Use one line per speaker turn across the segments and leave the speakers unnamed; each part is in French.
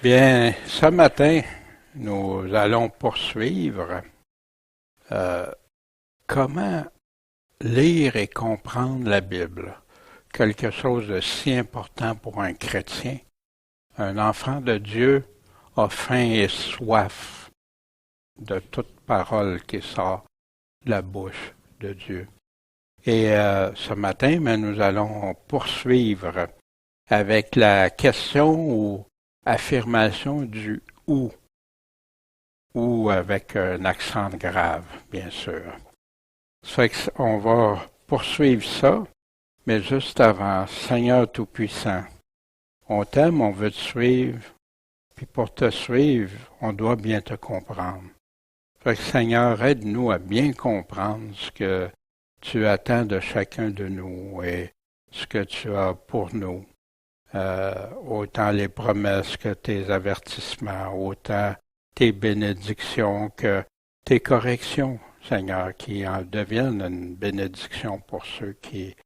Bien, ce matin, nous allons poursuivre comment lire et comprendre la Bible. Quelque chose de si important pour un chrétien. Un enfant de Dieu a faim et soif de toute parole qui sort de la bouche de Dieu. Et ce matin, nous allons poursuivre avec la question ou affirmation du ou avec un accent grave, bien sûr. Ça fait qu'on va poursuivre ça, mais juste avant, Seigneur Tout-Puissant, on t'aime, on veut te suivre, puis pour te suivre, on doit bien te comprendre. Fait que Seigneur, aide-nous à bien comprendre ce que tu attends de chacun de nous et ce que tu as pour nous. Autant les promesses que tes avertissements, autant tes bénédictions que tes corrections, Seigneur, qui en deviennent une bénédiction pour ceux qui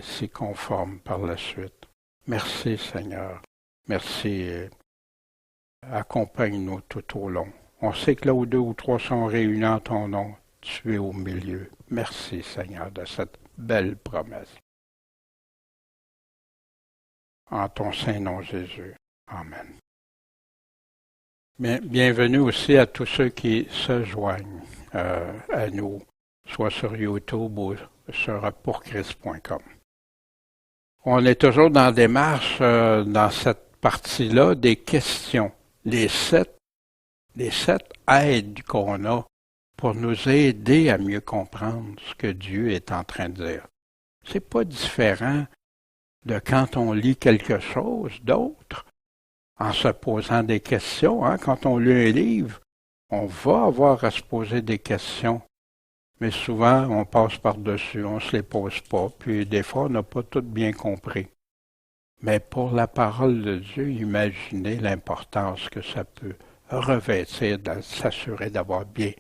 s'y conforment par la suite. Merci, Seigneur. Merci. Accompagne-nous tout au long. On sait que là où 2 ou 3 sont réunis en ton nom, tu es au milieu. Merci, Seigneur, de cette belle promesse. En ton saint nom, Jésus. Amen. Bienvenue aussi à tous ceux qui se joignent à nous, soit sur YouTube ou sur pourchrist.com. On est toujours dans la démarche, dans cette partie-là, des questions. Les sept aides qu'on a pour nous aider à mieux comprendre ce que Dieu est en train de dire. C'est pas différent de quand on lit quelque chose d'autre, en se posant des questions. Quand on lit un livre, on va avoir à se poser des questions. Mais souvent, on passe par-dessus, on ne se les pose pas, puis des fois, on n'a pas tout bien compris. Mais pour la parole de Dieu, imaginez l'importance que ça peut revêtir de s'assurer d'avoir bien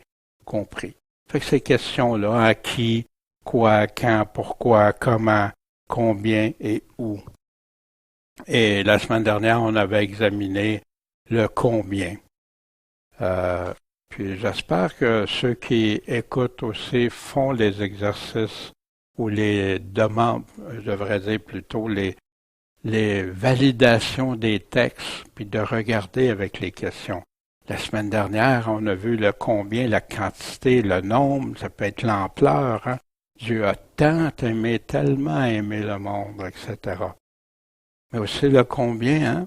compris. Fait que ces questions-là, à qui, quoi, quand, pourquoi, comment, combien et où. Et la semaine dernière, on avait examiné le combien. Puis j'espère que ceux qui écoutent aussi font les exercices ou les demandes, je devrais dire plutôt les validations des textes, puis de regarder avec les questions. La semaine dernière, on a vu le combien, la quantité, le nombre, ça peut être l'ampleur. Dieu a tant aimé, tellement aimé le monde, etc. Mais aussi le combien,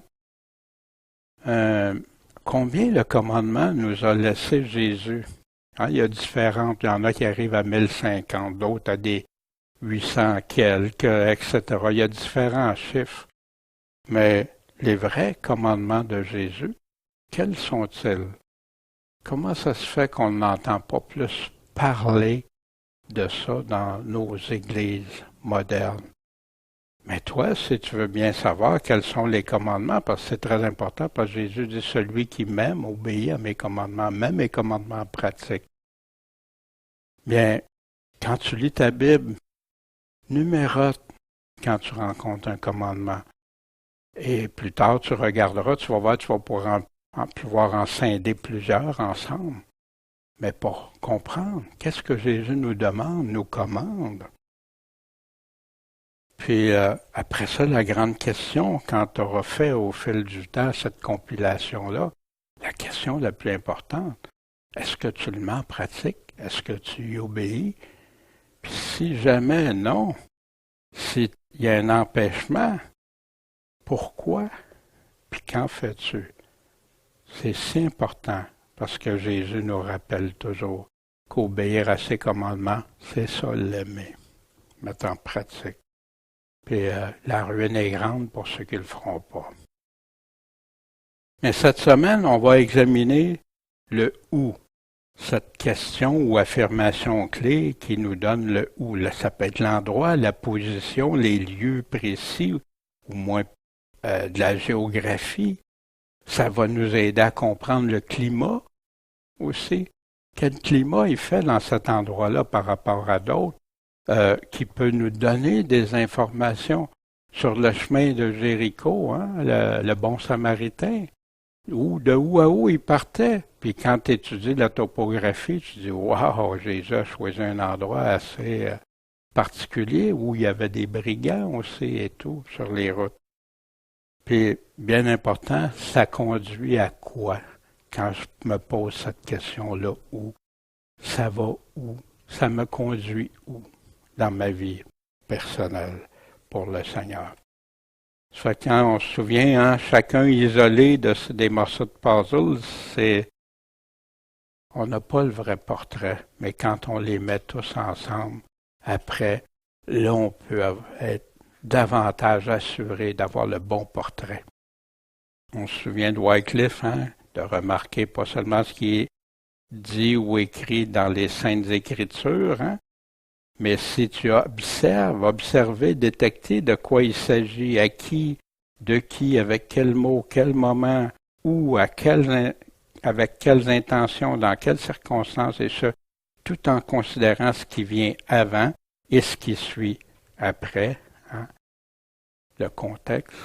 combien le commandement nous a laissé Jésus. Il y a différentes, il y en a qui arrivent à 1050, d'autres à des 800 quelques, etc. Il y a différents chiffres. Mais les vrais commandements de Jésus, quels sont-ils? Comment ça se fait qu'on n'entend pas plus parler de ça dans nos églises modernes? Mais toi, si tu veux bien savoir quels sont les commandements, parce que c'est très important, parce que Jésus dit « Celui qui m'aime obéit à mes commandements, même mes commandements pratiques. » Bien, quand tu lis ta Bible, numérote quand tu rencontres un commandement. Et plus tard, tu regarderas, tu vas voir, tu vas pouvoir en scinder plusieurs ensemble. Mais pour comprendre, qu'est-ce que Jésus nous demande, nous commande? Puis après ça, la grande question, quand tu auras fait au fil du temps cette compilation-là, la question la plus importante, est-ce que tu le mets en pratique? Est-ce que tu y obéis? Puis si jamais non, s'il y a un empêchement, pourquoi? Puis qu'en fais-tu? C'est si important parce que Jésus nous rappelle toujours qu'obéir à ses commandements, c'est ça l'aimer, mettre en pratique. Puis la ruine est grande pour ceux qui ne le feront pas. Mais cette semaine, on va examiner le « où », cette question ou affirmation clé qui nous donne le « où ». Ça peut être l'endroit, la position, les lieux précis, ou moins de la géographie. Ça va nous aider à comprendre le climat aussi. Quel climat il fait dans cet endroit-là par rapport à d'autres, qui peut nous donner des informations. sur le chemin de Jéricho, hein, le bon samaritain, de où à où il partait. Puis quand tu étudies la topographie, tu dis « Wow, Jésus a choisi un endroit assez particulier où il y avait des brigands aussi et tout sur les routes. » Puis, bien important, ça conduit à quoi? Quand je me pose cette question-là, où? Ça va où? Ça me conduit où dans ma vie personnelle pour le Seigneur? Ça fait que quand on se souvient, hein, chacun isolé des morceaux de puzzle, on n'a pas le vrai portrait. Mais quand on les met tous ensemble, après, là, on peut être davantage assuré d'avoir le bon portrait. On se souvient de Wycliffe, hein, de remarquer pas seulement ce qui est dit ou écrit dans les Saintes Écritures, hein, mais si tu observer, détecter de quoi il s'agit, à qui, de qui, avec quel mot, quel moment, où, avec quelles intentions, dans quelles circonstances, et ce, tout en considérant ce qui vient avant et ce qui suit après, hein, le contexte,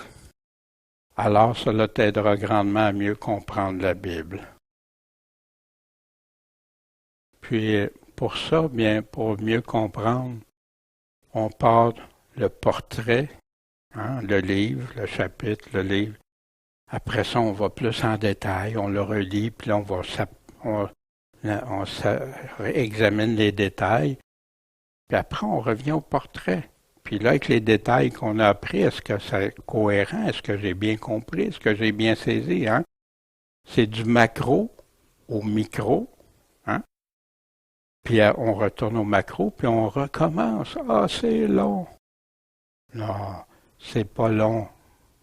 alors cela t'aidera grandement à mieux comprendre la Bible. Puis, pour ça, bien, pour mieux comprendre, on part le portrait, hein, le livre, le chapitre, le livre. Après ça, on va plus en détail, on le relit, puis là, on examine les détails. Puis après, on revient au portrait. Puis là, avec les détails qu'on a appris, est-ce que c'est cohérent? Est-ce que j'ai bien compris? Est-ce que j'ai bien saisi? Hein? C'est du macro au micro. Hein? Puis on retourne au macro, puis on recommence. Ah, c'est long. Non, c'est pas long.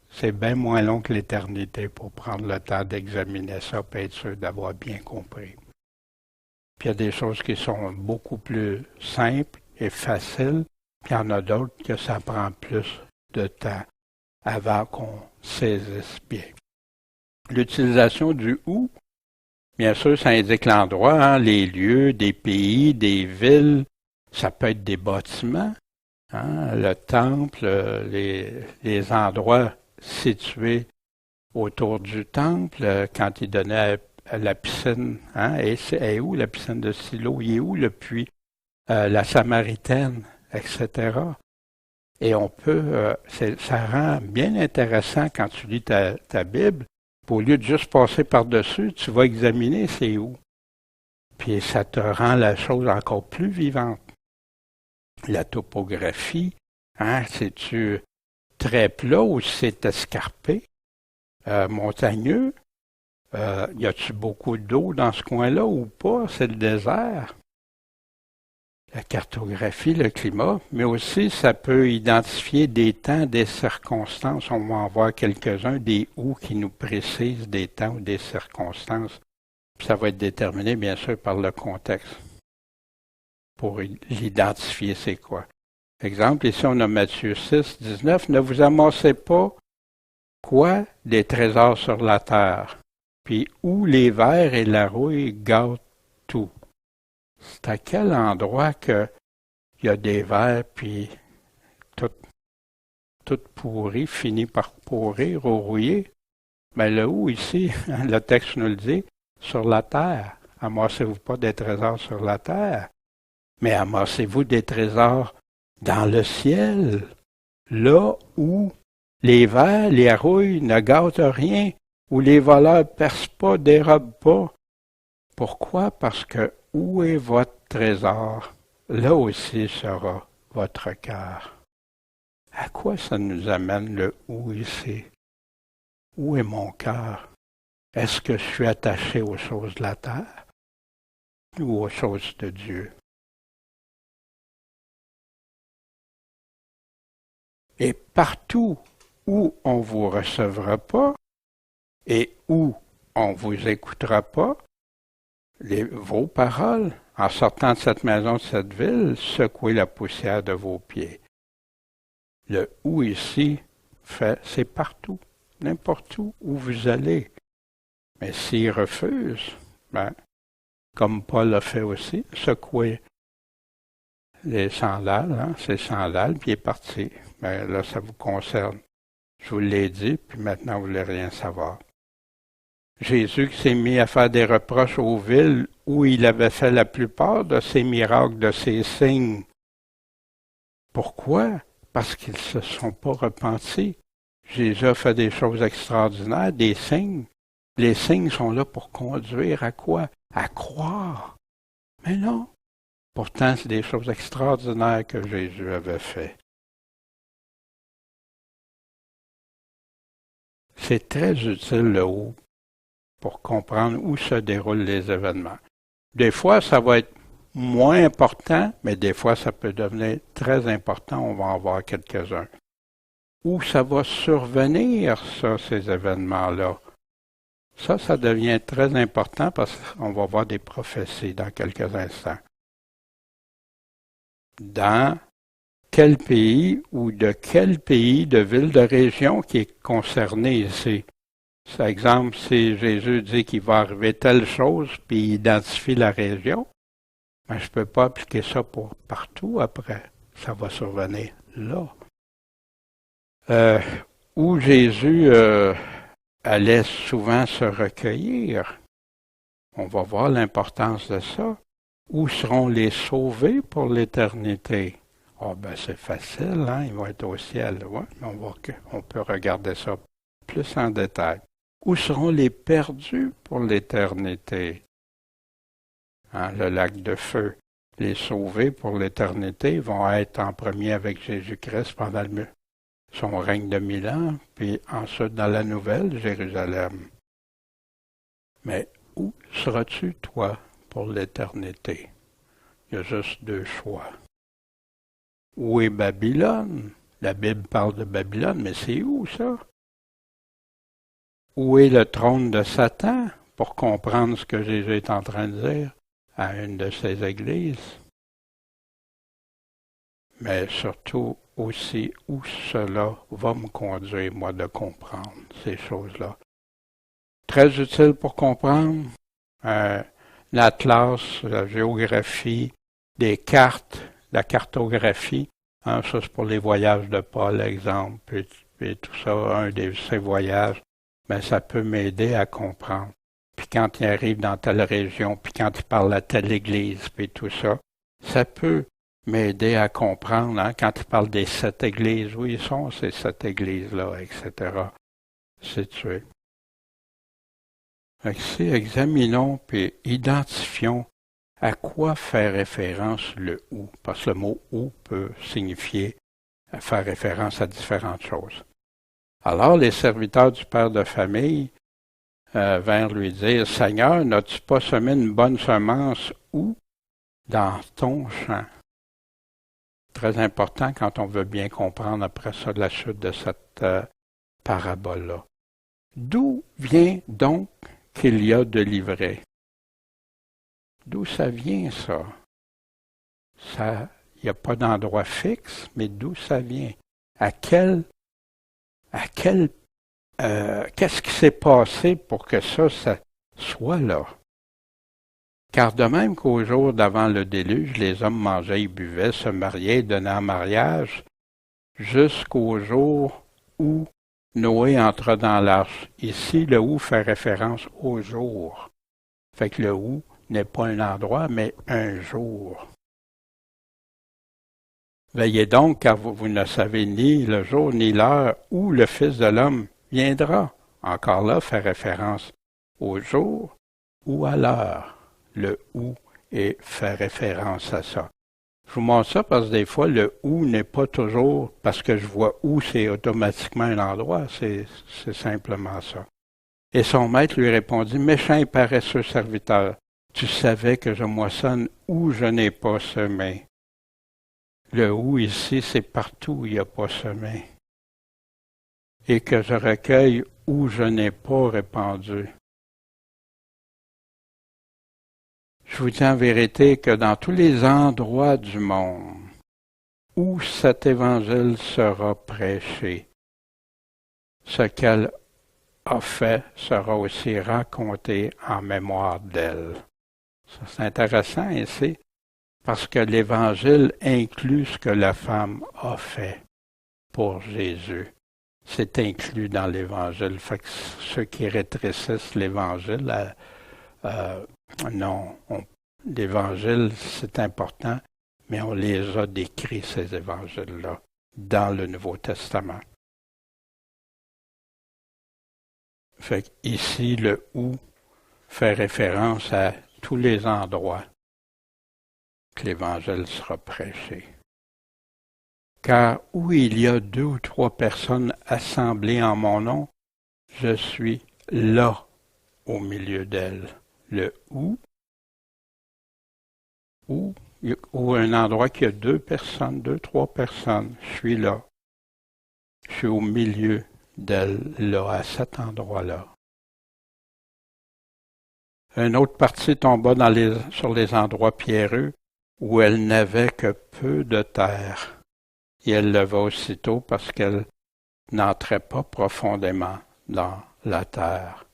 C'est bien moins long que l'éternité pour prendre le temps d'examiner ça et être sûr d'avoir bien compris. Puis il y a des choses qui sont beaucoup plus simples et faciles, puis il y en a d'autres que ça prend plus de temps avant qu'on saisisse bien. L'utilisation du « où », bien sûr, ça indique l'endroit, hein, les lieux, des pays, des villes, ça peut être des bâtiments, hein, le temple, les endroits situés autour du temple, quand il donnait à la piscine, hein, et c'est où la piscine de Silo, il est où le puits, la Samaritaine, etc. Et on peut, ça rend bien intéressant quand tu lis ta Bible, au lieu de juste passer par-dessus, tu vas examiner c'est où. Puis ça te rend la chose encore plus vivante. La topographie, hein, c'est-tu très plat ou c'est escarpé, montagneux? Y a-tu beaucoup d'eau dans ce coin-là ou pas? C'est le désert. La cartographie, le climat, mais aussi ça peut identifier des temps, des circonstances. On va en voir quelques-uns, des où qui nous précisent des temps ou des circonstances. Puis ça va être déterminé, bien sûr, par le contexte. Pour l'identifier, c'est quoi? Exemple, ici on a Matthieu 6, 19. Ne vous amassez pas quoi? Des trésors sur la terre. Puis où les vers et la rouille gâtent tout. C'est à quel endroit qu'il y a des vers, puis tout pourri, finit par pourrir ou rouiller? Mais le où ici, le texte nous le dit, sur la terre. Amassez-vous pas des trésors sur la terre, mais amassez-vous des trésors dans le ciel, là où les vers, les rouilles ne gâtent rien, où les voleurs percent pas, dérobent pas. Pourquoi? Parce que où est votre trésor? Là aussi sera votre cœur. À quoi ça nous amène le où ici? Où est mon cœur? Est-ce que je suis attaché aux choses de la terre ou aux choses de Dieu? Et partout où on ne vous recevra pas et où on ne vous écoutera pas, vos paroles, en sortant de cette maison, de cette ville, secouez la poussière de vos pieds. Le où ici, c'est partout, n'importe où vous allez. Mais s'ils refusent, ben, comme Paul l'a fait aussi, secouez les sandales, hein, ses sandales, puis il est parti. Mais là, ça vous concerne. Je vous l'ai dit, puis maintenant, vous ne voulez rien savoir. Jésus qui s'est mis à faire des reproches aux villes où il avait fait la plupart de ses miracles, de ses signes. Pourquoi? Parce qu'ils ne se sont pas repentis. Jésus a fait des choses extraordinaires, des signes. Les signes sont là pour conduire à quoi? À croire. Mais non. Pourtant, c'est des choses extraordinaires que Jésus avait fait. C'est très utile le où pour comprendre où se déroulent les événements. Des fois, ça va être moins important, mais des fois, ça peut devenir très important. On va en voir quelques-uns. Où ça va survenir, ça, ces événements-là. Ça devient très important parce qu'on va voir des prophéties dans quelques instants. Dans quel pays ou de quel pays, de ville, de région qui est concerné ici? Par exemple, si Jésus dit qu'il va arriver telle chose, puis il identifie la région, mais je ne peux pas appliquer ça pour partout après. Ça va survenir là. Où Jésus allait souvent se recueillir. On va voir l'importance de ça. Où seront les sauvés pour l'éternité? Oh ben c'est facile, hein? Ils vont être au ciel. Ouais, mais on peut regarder ça plus en détail. Où seront les perdus pour l'éternité? Hein, le lac de feu. Les sauvés pour l'éternité vont être en premier avec Jésus-Christ pendant son règne de 1000 ans, puis ensuite dans la nouvelle Jérusalem. Mais où seras-tu, toi, pour l'éternité? Il y a juste deux choix. Où est Babylone? La Bible parle de Babylone, mais c'est où ça? Où est le trône de Satan? Pour comprendre ce que Jésus est en train de dire à une de ses églises. Mais surtout aussi où cela va me conduire, moi, de comprendre ces choses-là. Très utile pour comprendre l'atlas, la géographie, des cartes, la cartographie. Hein, ça, c'est pour les voyages de Paul, exemple, et tout ça, un de ces voyages. Mais ça peut m'aider à comprendre. Puis quand il arrive dans telle région, puis quand il parle à telle église, puis tout ça, ça peut m'aider à comprendre, hein, quand il parle des 7 églises, où ils sont ces 7 églises-là, etc. C'est tué. Ici, examinons puis identifions à quoi fait référence le « où », parce que le mot « où » peut signifier faire référence à différentes choses. Alors, les serviteurs du père de famille vinrent lui dire, « Seigneur, n'as-tu pas semé une bonne semence où? Dans ton champ. » Très important quand on veut bien comprendre après ça la chute de cette parabole-là. D'où vient donc qu'il y a de l'ivraie? D'où ça vient, ça? Il n'y a pas d'endroit fixe, mais d'où ça vient? Qu'est-ce qui s'est passé pour que ça soit là? Car de même qu'au jour d'avant le déluge, les hommes mangeaient et buvaient, se mariaient et donnaient en mariage, jusqu'au jour où Noé entra dans l'arche. Ici, le « où » fait référence au jour. Fait que le « où » n'est pas un endroit, mais un jour. Veillez donc, car vous ne savez ni le jour ni l'heure où le Fils de l'homme viendra. Encore là, fait référence au jour ou à l'heure. Le « où » et fait référence à ça. Je vous montre ça parce que des fois, le « où » n'est pas toujours parce que je vois « où » c'est automatiquement un endroit. C'est simplement ça. Et son maître lui répondit, « Méchant et paresseux serviteur, tu savais que je moissonne où je n'ai pas semé. » Le « où » ici, c'est partout où il n'y a pas semé. Et que je recueille où je n'ai pas répandu. Je vous dis en vérité que dans tous les endroits du monde où cet évangile sera prêché, ce qu'elle a fait sera aussi raconté en mémoire d'elle. Ça, c'est intéressant ici. Parce que l'Évangile inclut ce que la femme a fait pour Jésus. C'est inclus dans l'Évangile. Fait que ceux qui rétrécissent l'Évangile, non, l'Évangile, c'est important, mais on les a décrits, ces évangiles-là, dans le Nouveau Testament. Fait ici, le « où » fait référence à tous les endroits que l'Évangile sera prêché. Car où il y a 2 ou 3 personnes assemblées en mon nom, je suis là au milieu d'elles. Le où ou un endroit qui a 2 personnes, 2, 3 personnes, je suis là. Je suis au milieu d'elles, là, à cet endroit-là. Une autre partie tomba sur les endroits pierreux où elle n'avait que peu de terre. Et elle leva aussitôt parce qu'elle n'entrait pas profondément dans la terre.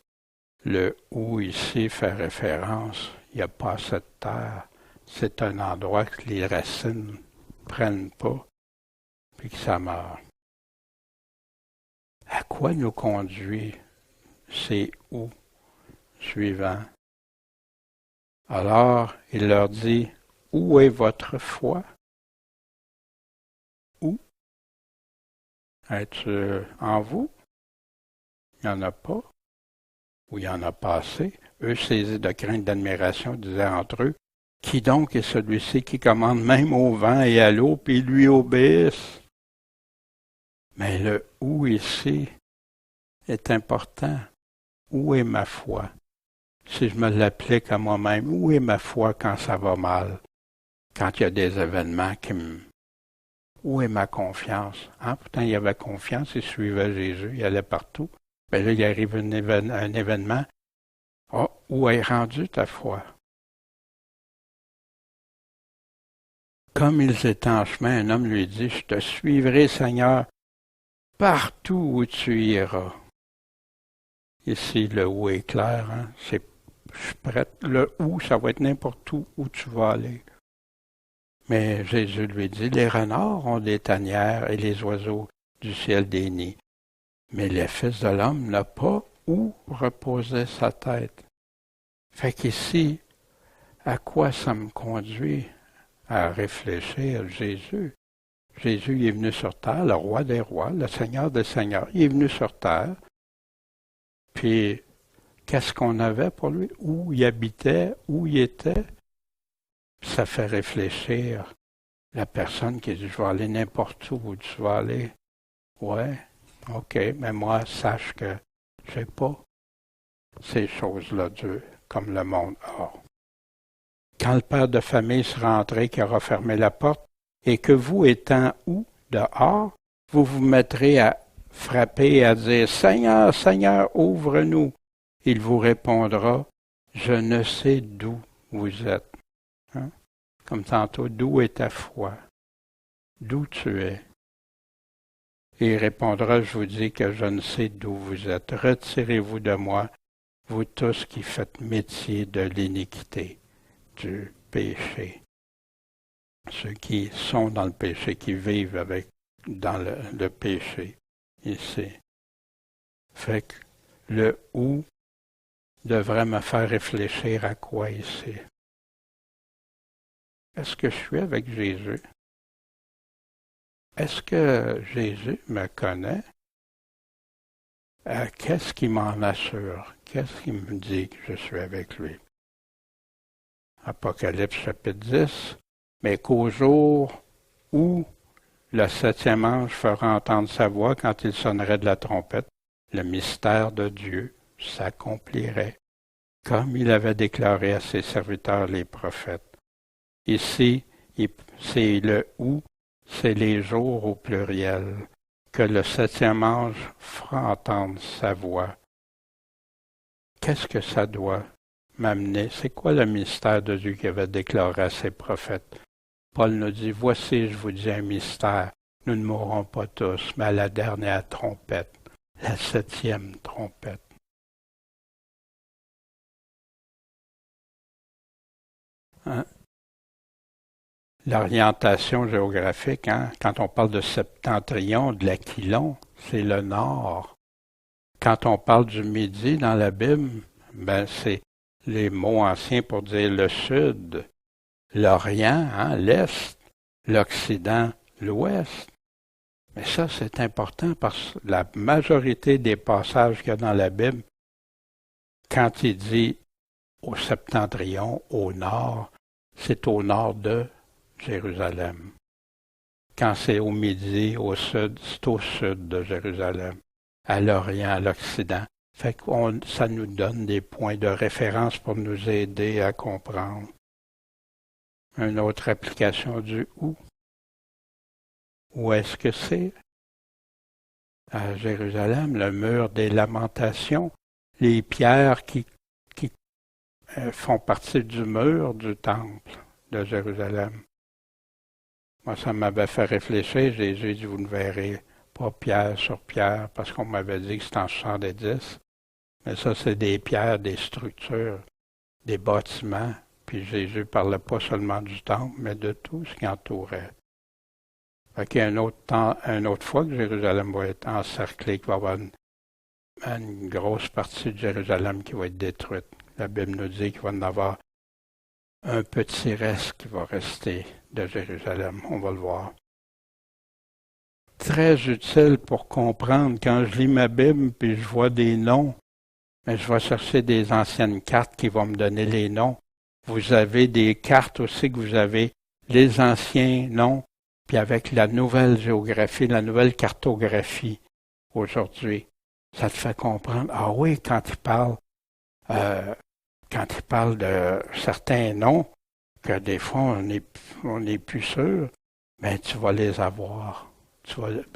Le « où » ici fait référence, il n'y a pas cette terre. C'est un endroit que les racines ne prennent pas, puis que ça meurt. À quoi nous conduit ces « où » suivants? Alors, il leur dit, « Où est votre foi? » Où? Est-ce en vous? Il n'y en a pas. Ou il y en a pas assez. Eux, saisis de crainte d'admiration, disaient entre eux, « Qui donc est celui-ci qui commande même au vent et à l'eau, puis lui obéissent? » Mais le « où » ici est important. Où est ma foi? Si je me l'applique à moi-même, où est ma foi quand ça va mal? Quand il y a des événements qui me... Où est ma confiance? Pourtant, il y avait confiance, il suivait Jésus, il allait partout. Mais là, il arrive un événement. Oh, où est rendue ta foi? Comme ils étaient en chemin, un homme lui dit, « Je te suivrai, Seigneur, partout où tu iras. » Ici, le « où » est clair. Hein? Je suis prêt. Le « où », ça va être n'importe où tu vas aller. Mais Jésus lui dit, « Les renards ont des tanières et les oiseaux du ciel des nids. Mais le Fils de l'homme n'a pas où reposer sa tête. » Fait qu'ici, à quoi ça me conduit? À réfléchir à Jésus. Jésus est venu sur terre, le roi des rois, le Seigneur des seigneurs. Il est venu sur terre. Puis, qu'est-ce qu'on avait pour lui? Où il habitait? Où il était? Ça fait réfléchir la personne qui dit, je vais aller n'importe où tu vas aller. Ouais, ok, mais moi, sache que je sais pas ces choses-là, Dieu, comme le monde a. Quand le père de famille sera entré, qui aura fermé la porte, et que vous, étant où dehors, vous vous mettrez à frapper et à dire, « Seigneur, Seigneur, ouvre-nous. » Il vous répondra, « Je ne sais d'où vous êtes. » Hein? Comme tantôt, d'où est ta foi? D'où tu es? Et il répondra, « Je vous dis que je ne sais d'où vous êtes. Retirez-vous de moi, vous tous qui faites métier de l'iniquité, du péché. » Ceux qui sont dans le péché, qui vivent dans le péché, ici. Fait que le « où » devrait me faire réfléchir à quoi ici? Est-ce que je suis avec Jésus? Est-ce que Jésus me connaît? Qu'est-ce qui m'en assure? Qu'est-ce qui me dit que je suis avec lui? Apocalypse chapitre 10. Mais qu'au jour où le 7e ange fera entendre sa voix quand il sonnerait de la trompette, le mystère de Dieu s'accomplirait, comme il avait déclaré à ses serviteurs les prophètes. Ici, c'est le « où », c'est les jours au pluriel, que le 7e ange fera entendre sa voix. Qu'est-ce que ça doit m'amener? C'est quoi le mystère de Dieu qu'il avait déclaré à ses prophètes? Paul nous dit, « Voici, je vous dis un mystère, nous ne mourrons pas tous, mais à la dernière trompette, la 7e trompette. » Hein? l'orientation géographique, hein? Quand on parle de septentrion, de l'Aquilon, c'est le nord. Quand on parle du midi dans la Bible, ben c'est les mots anciens pour dire le sud, l'Orient, hein, l'Est, l'Occident, l'Ouest. Mais ça, c'est important parce que la majorité des passages qu'il y a dans la Bible, quand il dit au septentrion, au nord, c'est au nord de Jérusalem. Quand c'est au midi, au sud, c'est au sud de Jérusalem. À l'Orient, à l'Occident. Fait que ça nous donne des points de référence pour nous aider à comprendre. Une autre application du où. Où est-ce que c'est? À Jérusalem, le mur des lamentations, les pierres qui font partie du mur du temple de Jérusalem. Moi, ça m'avait fait réfléchir. Jésus dit, vous ne verrez pas pierre sur pierre, parce qu'on m'avait dit que c'était en 70. Mais ça, c'est des pierres, des structures, des bâtiments. Puis Jésus ne parlait pas seulement du temple, mais de tout ce qui entourait. Fait qu'il y a une autre fois que Jérusalem va être encerclée, qu'il va y avoir une grosse partie de Jérusalem qui va être détruite. La Bible nous dit qu'il va y en avoir un petit reste qui va rester de Jérusalem. On va le voir. Très utile pour comprendre. Quand je lis ma Bible puis je vois des noms, mais je vais chercher des anciennes cartes qui vont me donner les noms. Vous avez des cartes aussi que vous avez les anciens noms, puis avec la nouvelle géographie, la nouvelle cartographie aujourd'hui. Ça te fait comprendre. Ah oui, quand il parle de certains noms, que des fois on n'est plus sûr, mais tu vas les avoir.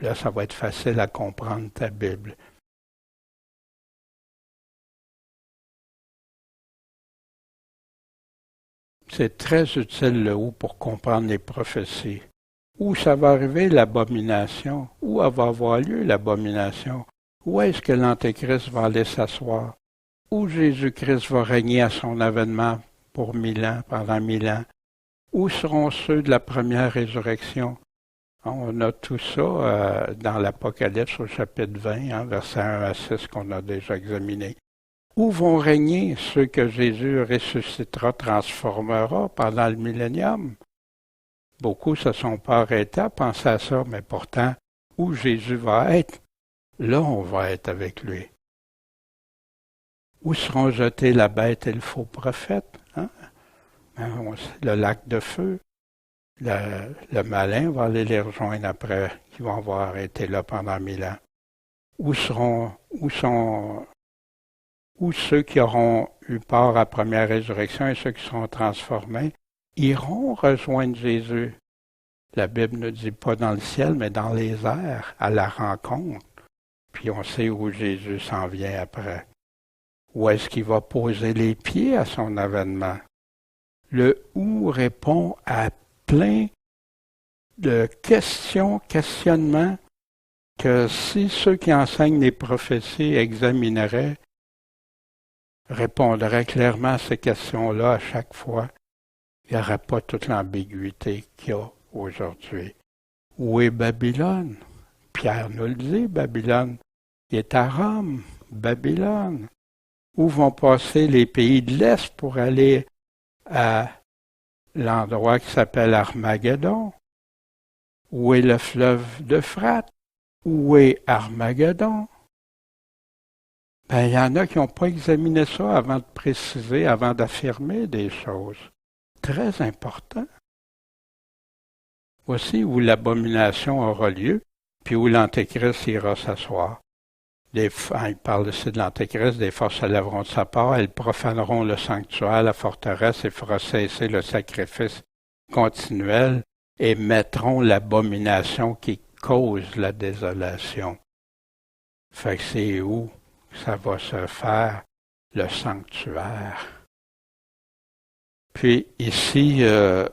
Là, ça va être facile à comprendre ta Bible. C'est très utile le où pour comprendre les prophéties. Où ça va arriver l'abomination? Où va avoir lieu l'abomination? Où est-ce que l'Antéchrist va aller s'asseoir? Où Jésus-Christ va régner à son avènement pour 1000 ans, pendant 1000 ans? Où seront ceux de la première résurrection? On a tout ça dans l'Apocalypse au chapitre 20, hein, versets 1 à 6 qu'on a déjà examiné. Où vont régner ceux que Jésus ressuscitera, transformera pendant le millénium? Beaucoup ne se sont pas arrêtés à penser à ça, mais pourtant, où Jésus va être, là on va être avec lui. Où seront jetés la bête et le faux prophète? Hein? Le lac de feu. Le malin va aller les rejoindre après, qui vont avoir été là pendant 1000 ans. Où ceux qui auront eu part à la première résurrection et ceux qui seront transformés iront rejoindre Jésus. La Bible ne dit pas dans le ciel, mais dans les airs, à la rencontre. Puis on sait où Jésus s'en vient après. Où est-ce qu'il va poser les pieds à son avènement? Le où répond à plein de questionnements que si ceux qui enseignent les prophéties examineraient, répondraient clairement à ces questions-là à chaque fois, il n'y aurait pas toute l'ambiguïté qu'il y a aujourd'hui. Où est Babylone? Pierre nous le dit, Babylone. Il est à Rome, Babylone. Où vont passer les pays de l'Est pour aller à l'endroit qui s'appelle Armageddon? Où est le fleuve d'Euphrate? Où est Armageddon? Ben, il y en a qui n'ont pas examiné ça avant de préciser, avant d'affirmer des choses. Très important. Voici où l'abomination aura lieu, puis où l'Antéchrist ira s'asseoir. Il parle ici de l'Antéchrist, des forces se lèveront de sa part, elles profaneront le sanctuaire, la forteresse, et fera cesser le sacrifice continuel, et mettront l'abomination qui cause la désolation. Fait que c'est où ça va se faire, le sanctuaire. Puis ici,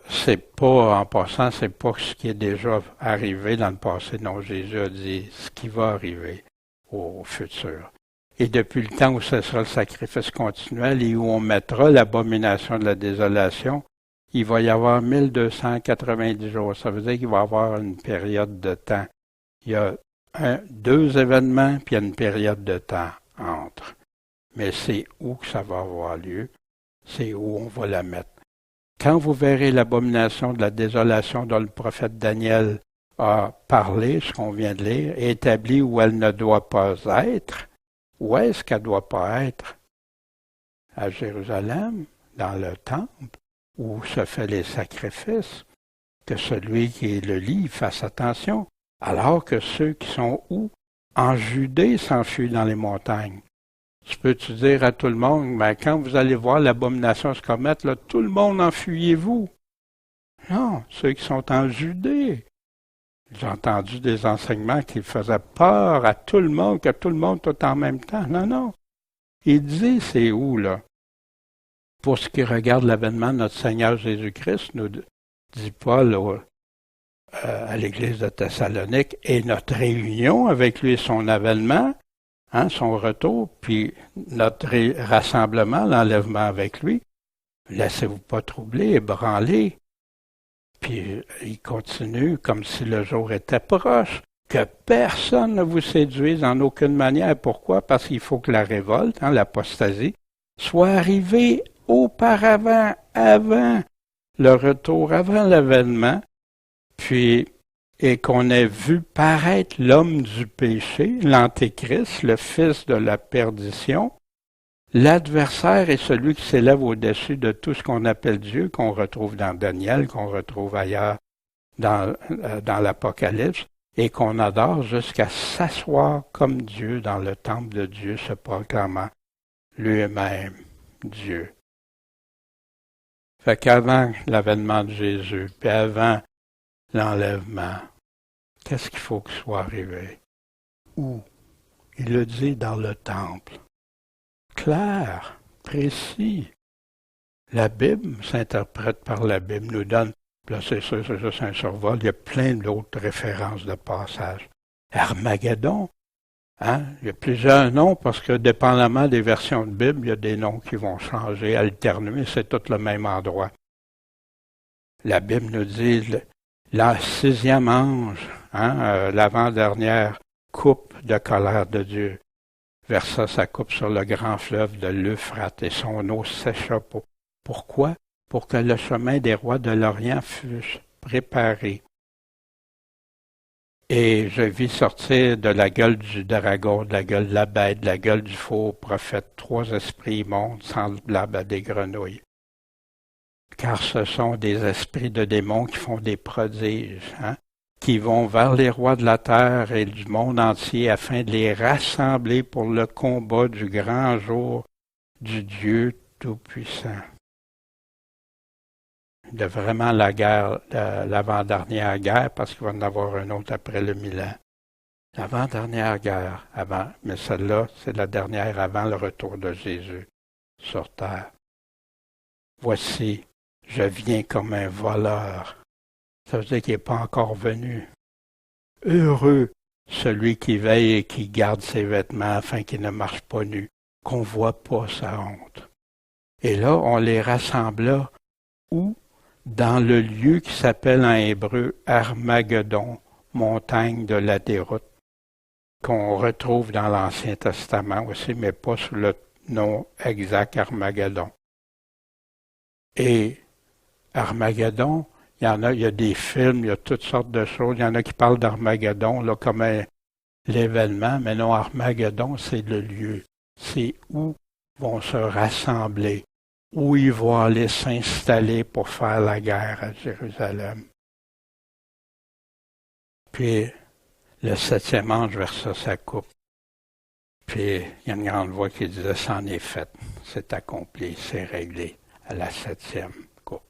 c'est pas, en passant, c'est pas ce qui est déjà arrivé dans le passé. Non, Jésus a dit ce qui va arriver au futur. Et depuis le temps où ce sera le sacrifice continuel et où on mettra l'abomination de la désolation, il va y avoir 1290 jours. Ça veut dire qu'il va y avoir une période de temps. Il y a deux événements, puis il y a une période de temps entre. Mais c'est où que ça va avoir lieu, c'est où on va la mettre. Quand vous verrez l'abomination de la désolation dont le prophète Daniel a parlé, ce qu'on vient de lire, établi où elle ne doit pas être, où est-ce qu'elle ne doit pas être? À Jérusalem, dans le temple, où se fait les sacrifices, que celui qui le lit fasse attention, alors que ceux qui sont où? En Judée s'enfuient dans les montagnes. Tu peux-tu dire à tout le monde, ben, quand vous allez voir l'abomination se commettre, là, tout le monde enfuyez-vous. Non, ceux qui sont en Judée. J'ai entendu des enseignements qui faisaient peur à tout le monde, que tout le monde tout en même temps. Non, non. Il dit c'est où, là? Pour ce qui regarde l'avènement de notre Seigneur Jésus-Christ, nous dit Paul à l'Église de Thessalonique, et notre réunion avec lui et son avènement, hein, son retour, puis notre rassemblement, l'enlèvement avec lui, laissez-vous pas troubler, ébranler. Puis il continue comme si le jour était proche, que personne ne vous séduise en aucune manière. Pourquoi? Parce qu'il faut que la révolte, hein, l'apostasie, soit arrivée auparavant, avant le retour, avant l'avènement, puis et qu'on ait vu paraître l'homme du péché, l'antéchrist, le fils de la perdition, l'adversaire est celui qui s'élève au-dessus de tout ce qu'on appelle Dieu, qu'on retrouve dans Daniel, qu'on retrouve ailleurs dans l'Apocalypse, et qu'on adore jusqu'à s'asseoir comme Dieu dans le temple de Dieu, se proclamant lui-même Dieu. Fait qu'avant l'avènement de Jésus, puis avant l'enlèvement, qu'est-ce qu'il faut que soit arrivé? Où? Il le dit dans le temple. Clair, précis. La Bible s'interprète par la Bible, nous donne, là c'est ça, c'est juste un survol, il y a plein d'autres références de passages. Armageddon, hein? Il y a plusieurs noms parce que dépendamment des versions de Bible, il y a des noms qui vont changer, alterner, c'est tout le même endroit. La Bible nous dit la sixième ange, hein, l'avant-dernière coupe de colère de Dieu, versa sa coupe sur le grand fleuve de l'Euphrate et son eau sécha. Pourquoi? Pour que le chemin des rois de l'Orient fût préparé. Et je vis sortir de la gueule du dragon, de la gueule de la bête, de la gueule du faux prophète, trois esprits immondes semblables à des grenouilles. Car ce sont des esprits de démons qui font des prodiges, hein, qui vont vers les rois de la terre et du monde entier afin de les rassembler pour le combat du grand jour du Dieu Tout-Puissant. De vraiment la guerre, l'avant-dernière guerre, parce qu'il va y en avoir un autre après le 1000 ans. L'avant-dernière guerre, avant, mais celle-là, c'est la dernière avant le retour de Jésus sur terre. Voici, je viens comme un voleur. Ça veut dire qu'il n'est pas encore venu. Heureux celui qui veille et qui garde ses vêtements afin qu'il ne marche pas nu, qu'on ne voit pas sa honte. Et là, on les rassembla où? Dans le lieu qui s'appelle en hébreu Armageddon, montagne de la déroute, qu'on retrouve dans l'Ancien Testament aussi, mais pas sous le nom exact Armageddon. Et Armageddon, il y a des films, il y a toutes sortes de choses. Il y en a qui parlent d'Armageddon là, comme l'événement, mais non, Armageddon, c'est le lieu. C'est où vont se rassembler, où ils vont aller s'installer pour faire la guerre à Jérusalem. Puis, le septième ange versa sa coupe. Puis, il y a une grande voix qui disait, c'en est fait, c'est accompli, c'est réglé, à la septième coupe.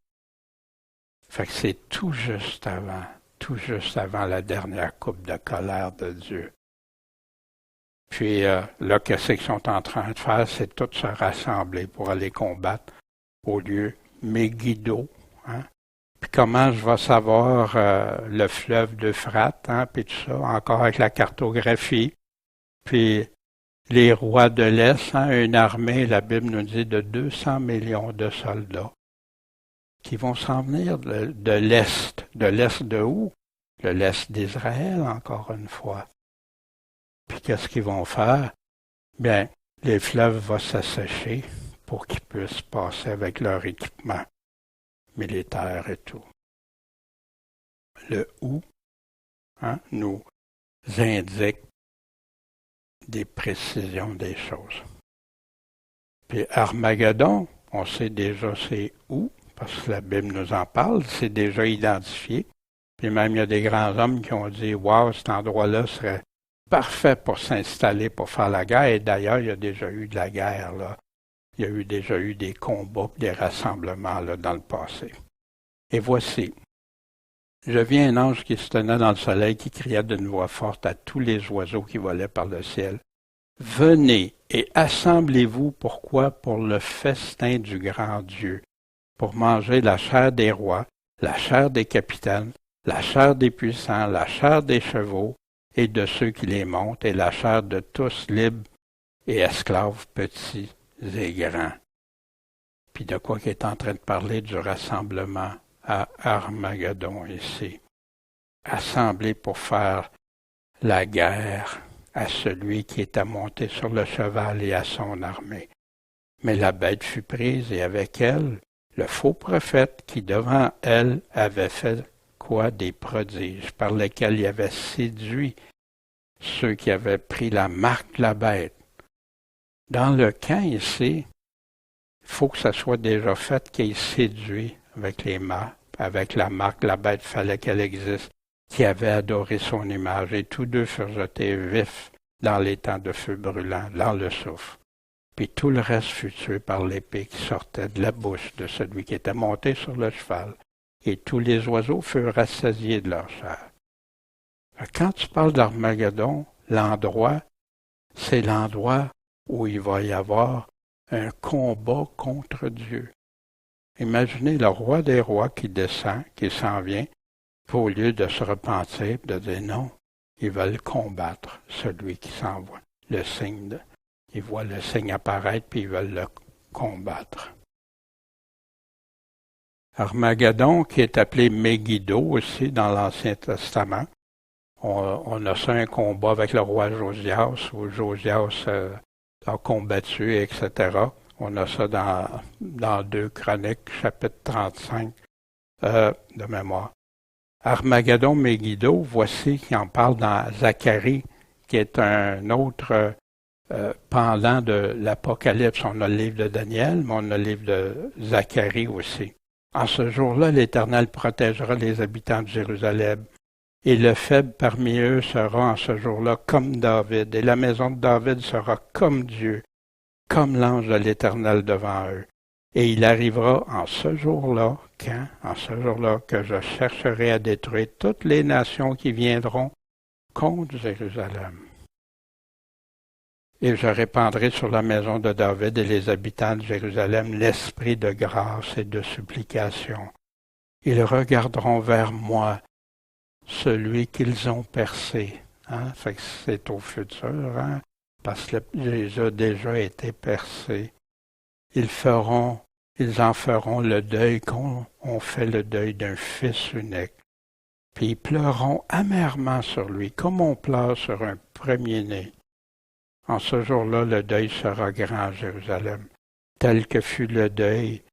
Fait que c'est tout juste avant la dernière coupe de colère de Dieu. Puis là, qu'est-ce qu'ils sont en train de faire? C'est tout se rassembler pour aller combattre au lieu Megiddo. Hein? Puis comment je vais savoir le fleuve d'Euphrate, hein, puis tout ça, encore avec la cartographie. Puis les rois de l'Est, hein, une armée, la Bible nous dit, de 200 millions de soldats. qui vont s'en venir de l'Est. De l'Est de où? De l'Est d'Israël, encore une fois. Puis qu'est-ce qu'ils vont faire? Bien, les fleuves vont s'assécher pour qu'ils puissent passer avec leur équipement militaire et tout. Le où nous indique des précisions des choses. Puis Armageddon, on sait déjà c'est où, parce que la Bible nous en parle, c'est déjà identifié. Puis même il y a des grands hommes qui ont dit « Wow, cet endroit-là serait parfait pour s'installer, pour faire la guerre. » Et d'ailleurs, il y a déjà eu de la guerre, là. Il y a déjà eu des combats, des rassemblements là, dans le passé. Et voici, je vis un ange qui se tenait dans le soleil, qui criait d'une voix forte à tous les oiseaux qui volaient par le ciel. « Venez et assemblez-vous, pourquoi? Pour le festin du grand Dieu, pour manger la chair des rois, la chair des capitaines, la chair des puissants, la chair des chevaux et de ceux qui les montent, et la chair de tous libres et esclaves, petits et grands. » Puis de quoi qu'il est en train de parler du rassemblement à Armageddon ici. Assemblés pour faire la guerre à celui qui était monté sur le cheval et à son armée. Mais la bête fut prise et avec elle, le faux prophète qui devant elle avait fait quoi? Des prodiges par lesquels il avait séduit ceux qui avaient pris la marque de la bête. Dans le camp ici, il faut que ça soit déjà fait qu'il ait séduit avec les marques, avec la marque de la bête, fallait qu'elle existe, qui avait adoré son image, et tous deux furent jetés vifs dans les temps de feu brûlant, dans le soufre. Puis tout le reste fut tué par l'épée qui sortait de la bouche de celui qui était monté sur le cheval, et tous les oiseaux furent rassasiés de leur chair. Quand tu parles d'Armageddon, l'endroit, c'est l'endroit où il va y avoir un combat contre Dieu. Imaginez le roi des rois qui descend, qui s'en vient, puis au lieu de se repentir, de dire non, ils veulent combattre celui qui s'envoie. Le signe, ils voient le signe apparaître, puis ils veulent le combattre. Armageddon, qui est appelé Megiddo aussi dans l'Ancien Testament, on a ça un combat avec le roi Josias, où Josias a combattu, etc. On a ça dans 2 Chroniques, chapitre 35 de mémoire. Armageddon, Megiddo, voici qui en parle dans Zacharie, qui est un autre pendant de l'Apocalypse. On a le livre de Daniel, mais on a le livre de Zacharie aussi. En ce jour-là, l'Éternel protégera les habitants de Jérusalem. Et le faible parmi eux sera en ce jour-là comme David, et la maison de David sera comme Dieu, comme l'ange de l'Éternel devant eux. Et il arrivera en ce jour-là, quand? En ce jour-là, que je chercherai à détruire toutes les nations qui viendront contre Jérusalem. Et je répandrai sur la maison de David et les habitants de Jérusalem l'esprit de grâce et de supplication. Ils regarderont vers moi, celui qu'ils ont percé. Fait que c'est au futur, parce que Jésus a déjà été percé. Ils en feront le deuil qu'on fait le deuil d'un fils unique. Puis ils pleureront amèrement sur lui, comme on pleure sur un premier-né. En ce jour-là, le deuil sera grand à Jérusalem, tel que fut le deuil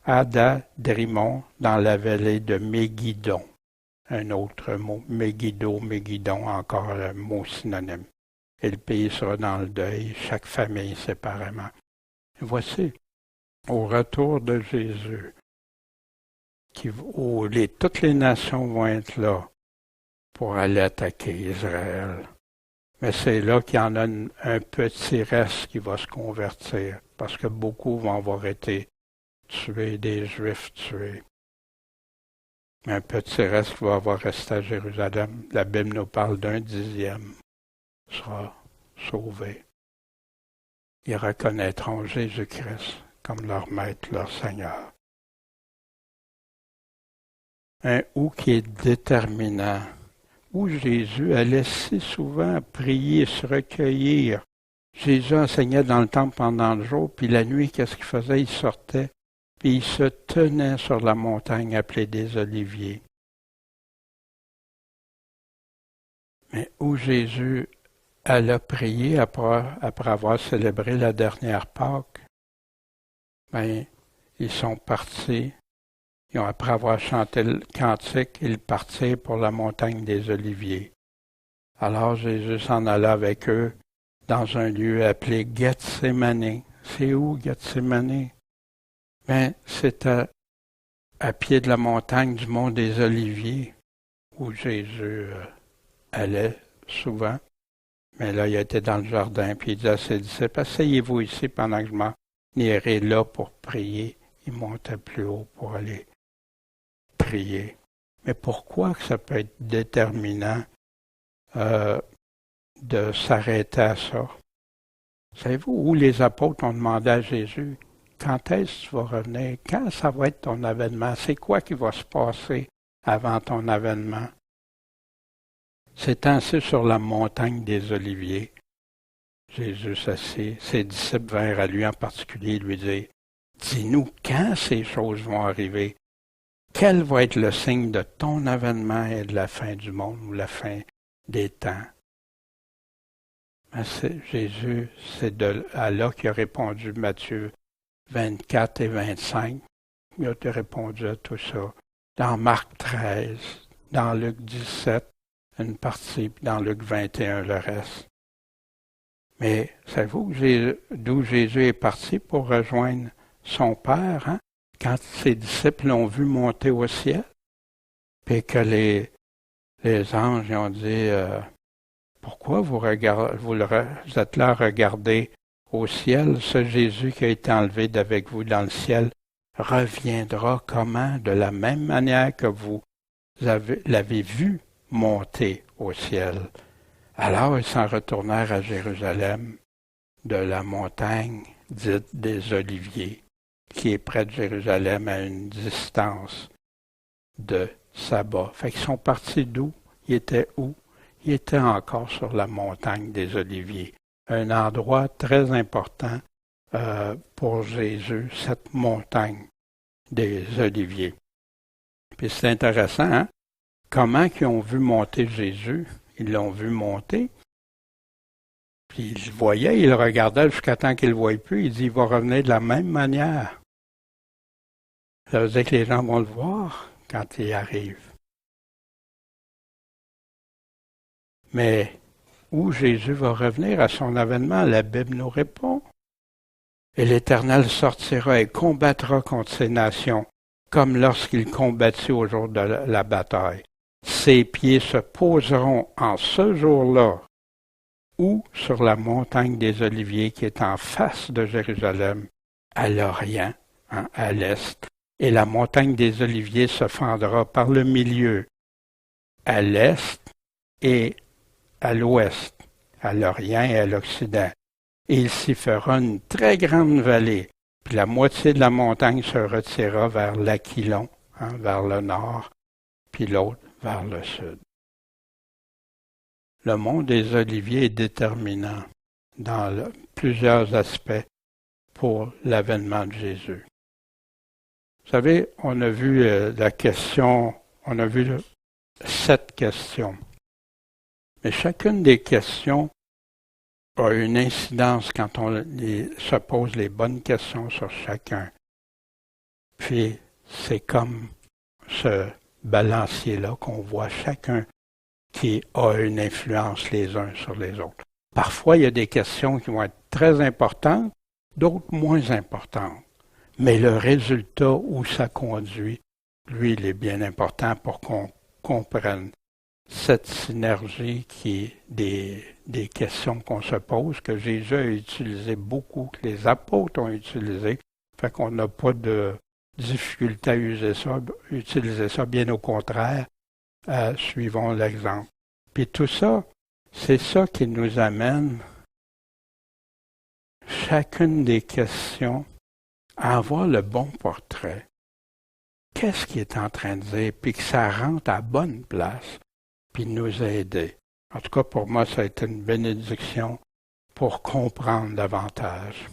d'Adadrimon dans la vallée de Mégidon. Un autre mot, Megiddo, Mégidon, encore un mot synonyme. Et le pays sera dans le deuil, chaque famille séparément. Et voici, au retour de Jésus, où toutes les nations vont être là pour aller attaquer Israël. Mais c'est là qu'il y en a un petit reste qui va se convertir, parce que beaucoup vont avoir été tués, des Juifs tués. Un petit reste va avoir resté à Jérusalem. La Bible nous parle d'1/10 sera sauvé. Ils reconnaîtront Jésus-Christ comme leur maître, leur Seigneur. Un où qui est déterminant, où Jésus allait si souvent prier, se recueillir. Jésus enseignait dans le temple pendant le jour, puis la nuit, qu'est-ce qu'il faisait? Il sortait, puis il se tenait sur la montagne appelée des Oliviers. Mais où Jésus alla prier après avoir célébré la dernière Pâque, ben, ils sont partis. Après avoir chanté le cantique, ils partirent pour la montagne des Oliviers. Alors Jésus s'en alla avec eux dans un lieu appelé Gethsémani. C'est où Gethsémani? Ben, c'était à pied de la montagne du mont des Oliviers, où Jésus allait souvent. Mais là, il était dans le jardin, puis il disait à ses disciples, asseyez-vous ici pendant que je m'en irai là pour prier. Il montait plus haut pour aller prier. Mais pourquoi que ça peut être déterminant de s'arrêter à ça? Savez-vous où les apôtres ont demandé à Jésus, quand est-ce que tu vas revenir? Quand ça va être ton avènement? C'est quoi qui va se passer avant ton avènement? C'est ainsi sur la montagne des Oliviers. Jésus s'assit, ses disciples vinrent à lui en particulier lui dire, dis-nous quand ces choses vont arriver. Quel va être le signe de ton avènement et de la fin du monde ou la fin des temps? Jésus, c'est à là qu'il a répondu Matthieu 24 et 25. Il a répondu à tout ça. Dans Marc 13, dans Luc 17, une partie, puis dans Luc 21, le reste. Mais savez-vous d'où Jésus est parti pour rejoindre son Père, hein? Quand ses disciples l'ont vu monter au ciel, puis que les anges ont dit pourquoi vous êtes là à regarder au ciel, ce Jésus qui a été enlevé d'avec vous dans le ciel reviendra comment? De la même manière que vous l'avez vu monter au ciel. Alors ils s'en retournèrent à Jérusalem, de la montagne dite des Oliviers, qui est près de Jérusalem à une distance de Sabbat. Fait qu'ils sont partis d'où? Ils étaient où? Ils étaient encore sur la montagne des Oliviers. Un endroit très important pour Jésus, cette montagne des Oliviers. Puis c'est intéressant, hein? Comment ils ont vu monter Jésus? Ils l'ont vu monter. Puis il le voyait, il le regardait jusqu'à temps qu'il ne le voie plus. Il dit, il va revenir de la même manière. Ça veut dire que les gens vont le voir quand il arrive. Mais où Jésus va revenir à son avènement, la Bible nous répond. Et l'Éternel sortira et combattra contre ces nations, comme lorsqu'il combattit au jour de la bataille. Ses pieds se poseront en ce jour-là, ou sur la montagne des Oliviers qui est en face de Jérusalem, à l'Orient, hein, à l'Est. Et la montagne des Oliviers se fendra par le milieu, à l'Est et à l'Ouest, à l'Orient et à l'Occident. Et il s'y fera une très grande vallée, puis la moitié de la montagne se retirera vers l'Aquilon, hein, vers le nord, puis l'autre vers le sud. Le mont des Oliviers est déterminant dans plusieurs aspects pour l'avènement de Jésus. Vous savez, on a vu la question, on a vu 7 questions. Mais chacune des questions a une incidence quand on se pose les bonnes questions sur chacun. Puis, c'est comme ce balancier-là qu'on voit chacun qui a une influence les uns sur les autres. Parfois, il y a des questions qui vont être très importantes, d'autres moins importantes. Mais le résultat où ça conduit, lui, il est bien important pour qu'on comprenne cette synergie qui est des questions qu'on se pose, que Jésus a utilisé beaucoup, que les apôtres ont utilisé, fait qu'on n'a pas de difficulté à utiliser ça, bien au contraire, suivons l'exemple. Puis tout ça, c'est ça qui nous amène, chacune des questions, à avoir le bon portrait. Qu'est-ce qu'il est en train de dire, puis que ça rentre à bonne place, puis nous aider. En tout cas, pour moi, ça a été une bénédiction pour comprendre davantage.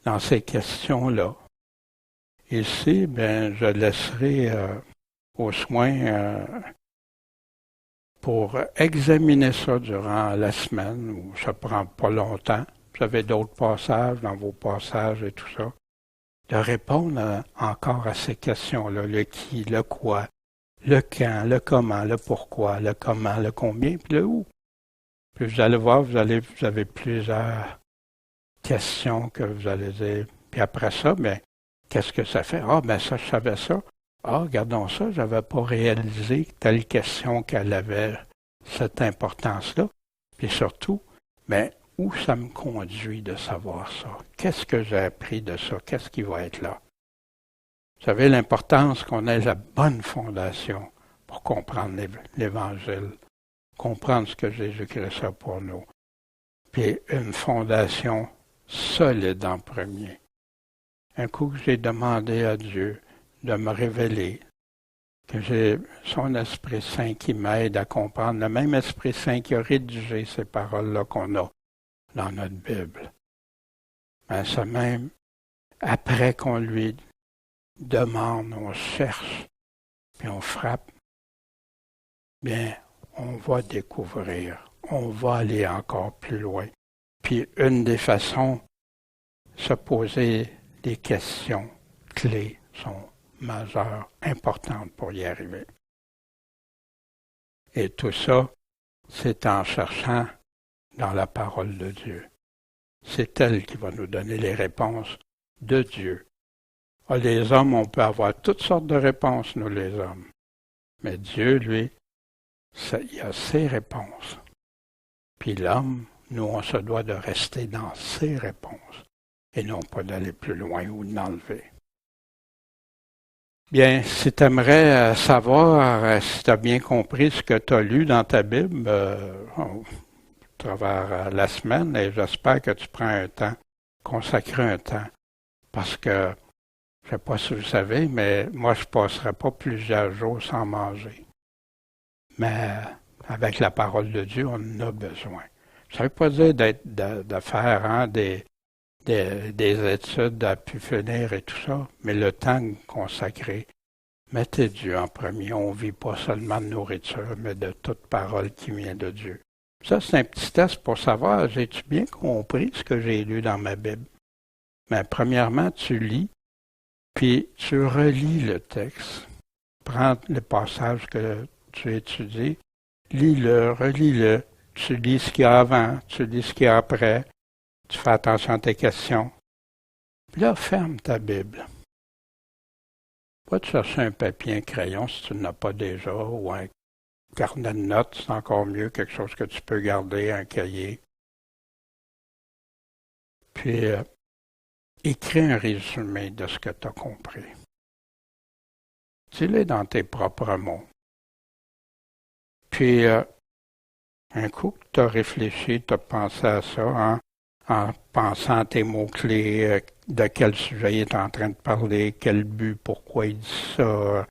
Dans ces questions-là, Ici, ben, je laisserai aux soins pour examiner ça durant la semaine, où ça prend pas longtemps. Vous avez d'autres passages dans vos passages et tout ça. De répondre encore à ces questions-là, le qui, le quoi, le quand, le comment, le pourquoi, le comment, le combien, puis le où. Puis vous allez voir, vous avez plusieurs questions que vous allez dire. Puis après ça, ben, qu'est-ce que ça fait? Ah, ben ça, je savais ça. Ah, regardons ça, je n'avais pas réalisé telle question qu'elle avait cette importance-là. Puis surtout, ben, où ça me conduit de savoir ça? Qu'est-ce que j'ai appris de ça? Qu'est-ce qui va être là? Vous savez l'importance qu'on ait la bonne fondation pour comprendre l'Évangile, comprendre ce que Jésus-Christ a pour nous. Puis une fondation solide en premier. Un coup que j'ai demandé à Dieu de me révéler, que j'ai son Esprit Saint qui m'aide à comprendre, le même Esprit Saint qui a rédigé ces paroles-là qu'on a dans notre Bible. Ben, ça même, après qu'on lui demande, on cherche, puis on frappe, bien, on va découvrir, on va aller encore plus loin. Puis une des façons, se poser des questions clés sont majeures, importantes pour y arriver. Et tout ça, c'est en cherchant dans la parole de Dieu. C'est elle qui va nous donner les réponses de Dieu. Ah, les hommes, on peut avoir toutes sortes de réponses, nous les hommes. Mais Dieu, lui, il a ses réponses. Puis l'homme, nous, on se doit de rester dans ses réponses et non pas d'aller plus loin ou d'enlever. Bien, si tu aimerais savoir si tu as bien compris ce que tu as lu dans ta Bible à travers la semaine, et j'espère que tu prends un temps, consacrer un temps, parce que, je ne sais pas si vous savez, mais moi, je ne passerai pas plusieurs jours sans manger. Mais avec la parole de Dieu, on en a besoin. Ça ne veut pas dire de faire des études à pu finir et tout ça, mais le temps consacré, mettez Dieu en premier. On ne vit pas seulement de nourriture, mais de toute parole qui vient de Dieu. Ça, c'est un petit test pour savoir, j'ai-tu bien compris ce que j'ai lu dans ma Bible? Mais premièrement, tu lis, puis tu relis le texte. Prends le passage que tu étudies, lis-le, relis-le, tu lis ce qu'il y a avant, tu lis ce qu'il y a après, tu fais attention à tes questions. Puis là, ferme ta Bible. Va te chercher un papier, un crayon si tu n'en as pas déjà, ou un carnet de notes, c'est encore mieux, quelque chose que tu peux garder, un cahier. Puis, écris un résumé de ce que tu as compris. Dis-le dans tes propres mots. Puis, un coup que tu as réfléchi, tu as pensé à ça, en pensant à tes mots-clés, de quel sujet il est en train de parler, quel but, pourquoi il dit ça.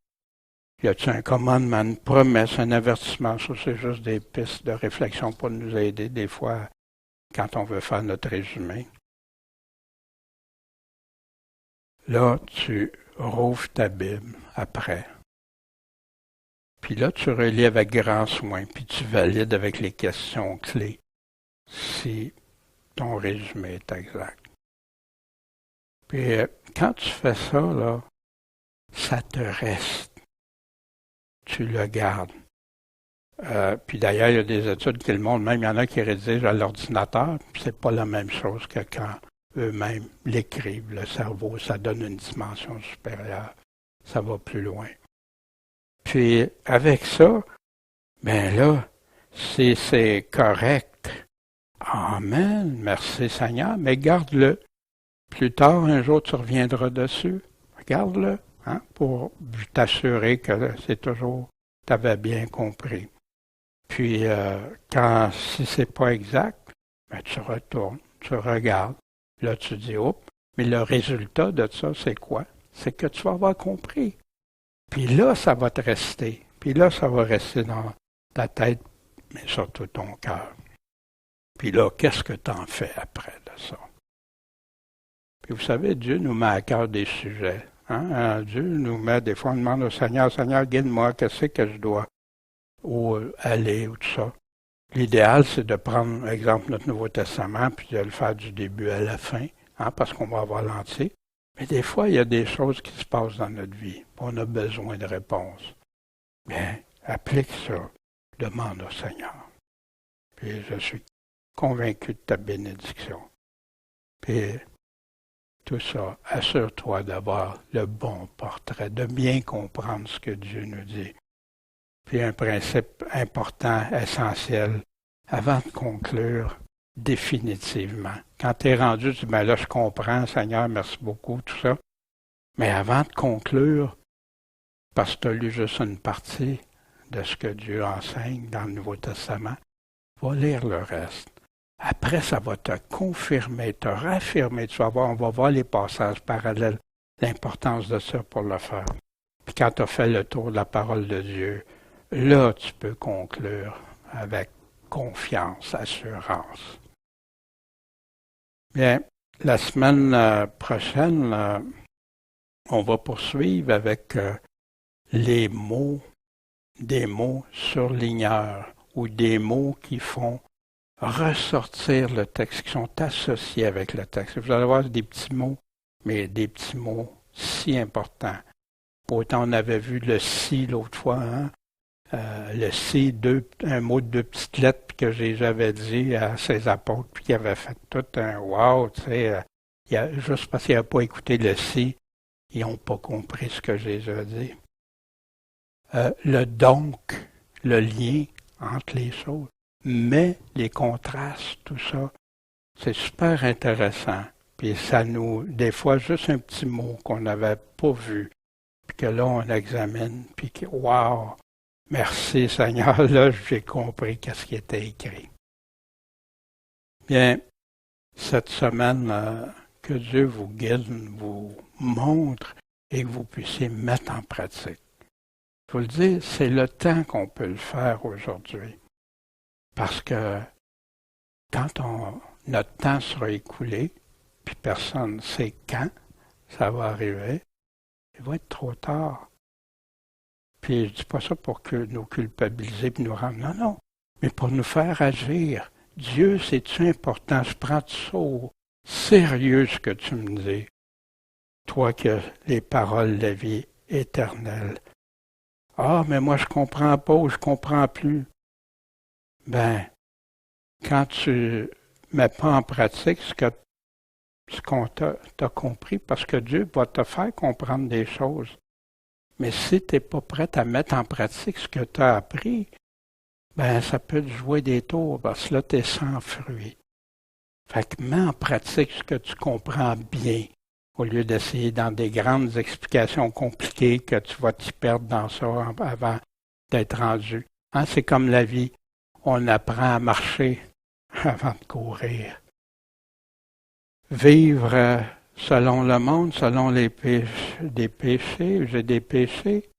Y a-t-il un commandement, une promesse, un avertissement? Ça, c'est juste des pistes de réflexion pour nous aider, des fois, quand on veut faire notre résumé. Là, tu rouvres ta Bible après. Puis là, tu relis avec grand soin, puis tu valides avec les questions clés si ton résumé est exact. Puis quand tu fais ça, là, ça te reste. Tu le gardes. Puis d'ailleurs, il y a des études qui le montrent, même il y en a qui rédigent à l'ordinateur, puis c'est pas la même chose que quand eux-mêmes l'écrivent. Le cerveau, ça donne une dimension supérieure. Ça va plus loin. Puis avec ça, ben là, si c'est correct, amen, merci Seigneur, mais garde-le. Plus tard, un jour, tu reviendras dessus. Garde-le, pour t'assurer que c'est toujours, tu avais bien compris. Puis, si c'est pas exact, ben, tu retournes, tu regardes. Là, tu dis, oups, mais le résultat de ça, c'est quoi? C'est que tu vas avoir compris. Puis là, ça va te rester. Puis là, ça va rester dans ta tête, mais surtout ton cœur. Puis là, qu'est-ce que tu en fais après de ça? Puis vous savez, Dieu nous met à cœur des sujets. Dieu nous met, des fois, on demande au Seigneur, Seigneur, guide-moi, qu'est-ce que je dois où aller, ou tout ça. L'idéal, c'est de prendre, exemple, notre Nouveau Testament, puis de le faire du début à la fin, parce qu'on va avoir l'entier. Mais des fois, il y a des choses qui se passent dans notre vie. On a besoin de réponses. Bien, applique ça. Demande au Seigneur. Puis je suis convaincu de ta bénédiction. Puis tout ça, assure-toi d'avoir le bon portrait, de bien comprendre ce que Dieu nous dit. Puis un principe important, essentiel, avant de conclure définitivement. Quand tu es rendu, tu dis, ben là, je comprends, Seigneur, merci beaucoup, tout ça. Mais avant de conclure, parce que tu as lu juste une partie de ce que Dieu enseigne dans le Nouveau Testament, va lire le reste. Après, ça va te confirmer, te raffirmer. Tu vas voir, on va voir les passages parallèles, l'importance de ça pour le faire. Puis quand tu as fait le tour de la parole de Dieu, là, tu peux conclure avec confiance, assurance. Bien, la semaine prochaine, on va poursuivre avec les mots, des mots surligneurs ou des mots qui font ressortir le texte, qui sont associés avec le texte. Vous allez voir des petits mots, mais des petits mots si importants. Autant on avait vu le si l'autre fois, le si, un mot de 2 petites lettres que Jésus avait dit à ses apôtres, puis qui avait fait tout un wow, tu sais, juste parce qu'ils n'avaient pas écouté le si, ils n'ont pas compris ce que Jésus a dit. Le donc, le lien entre les choses, mais les contrastes, tout ça, c'est super intéressant. Puis ça nous, des fois, juste un petit mot qu'on n'avait pas vu, puis que là, on examine, puis que, wow! Merci Seigneur, là j'ai compris qu'est-ce qui était écrit. Bien, cette semaine, que Dieu vous guide, vous montre et que vous puissiez mettre en pratique. Je vous le dis, c'est le temps qu'on peut le faire aujourd'hui. Parce que quand notre temps sera écoulé, puis personne ne sait quand ça va arriver, il va être trop tard. Puis je ne dis pas ça pour que nous culpabiliser et nous rendre. Non, non. Mais pour nous faire agir. Dieu, c'est-tu important? Je prends ça au sérieux ce que tu me dis. Toi qui as les paroles de la vie éternelle. Ah, mais moi je comprends pas ou je comprends plus. Ben, quand tu mets pas en pratique ce qu'on t'a compris, parce que Dieu va te faire comprendre des choses. Mais si tu n'es pas prêt à mettre en pratique ce que tu as appris, ben ça peut te jouer des tours, parce que là, tu es sans fruit. Fait que mets en pratique ce que tu comprends bien, au lieu d'essayer dans des grandes explications compliquées que tu vas t'y perdre dans ça avant d'être rendu. C'est comme la vie. On apprend à marcher avant de courir. Vivre selon le monde, selon des péchés, j'ai des péchés.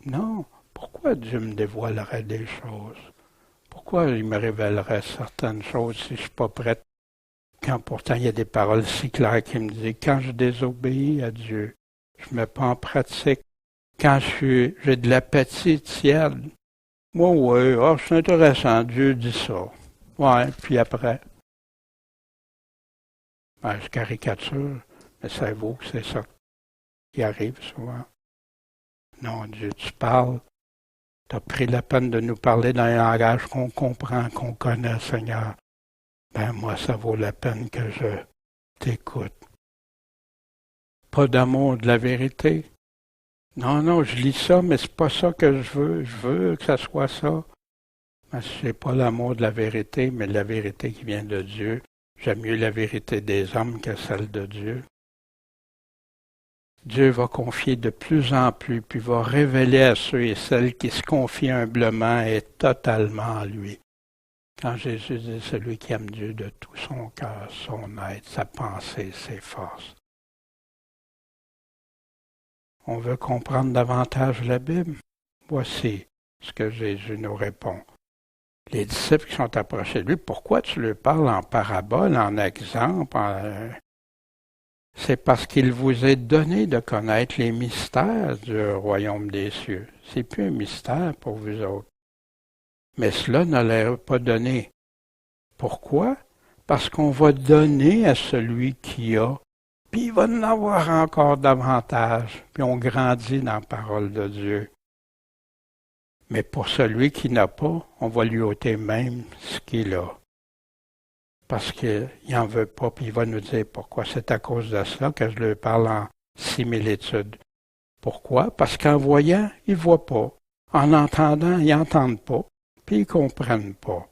Non. Pourquoi Dieu me dévoilerait des choses? Pourquoi il me révélerait certaines choses si je ne suis pas prête? Quand pourtant il y a des paroles si claires qui me disent, quand je désobéis à Dieu, je ne mets pas en pratique. Quand j'ai de l'appétit tiède, ouais, c'est intéressant, Dieu dit ça. Ouais, puis après, je caricature. Mais savez-vous que c'est ça qui arrive souvent? Non, Dieu, tu parles. Tu as pris la peine de nous parler dans un langage qu'on comprend, qu'on connaît, Seigneur. Ben moi, ça vaut la peine que je t'écoute. Pas d'amour de la vérité. Non, je lis ça, mais c'est pas ça que je veux. Je veux que ça soit ça. Ben, c'est pas l'amour de la vérité, mais la vérité qui vient de Dieu. J'aime mieux la vérité des hommes que celle de Dieu. Dieu va confier de plus en plus, puis va révéler à ceux et celles qui se confient humblement et totalement en lui. Quand Jésus dit celui qui aime Dieu de tout son cœur, son être, sa pensée, ses forces. On veut comprendre davantage la Bible? Voici ce que Jésus nous répond. Les disciples qui sont approchés de lui, pourquoi tu leur parles en parabole, en exemple? c'est parce qu'il vous est donné de connaître les mystères du royaume des cieux. C'est plus un mystère pour vous autres. Mais cela ne leur est pas donné. Pourquoi? Parce qu'on va donner à celui qui a, puis il va en avoir encore davantage, puis on grandit dans la parole de Dieu. Mais pour celui qui n'a pas, on va lui ôter même ce qu'il a. Parce qu'il n'en veut pas, puis il va nous dire pourquoi. C'est à cause de cela que je lui parle en similitude. Pourquoi? Parce qu'en voyant, ils ne voient pas. En entendant, ils n'entendent pas, puis ils ne comprennent pas.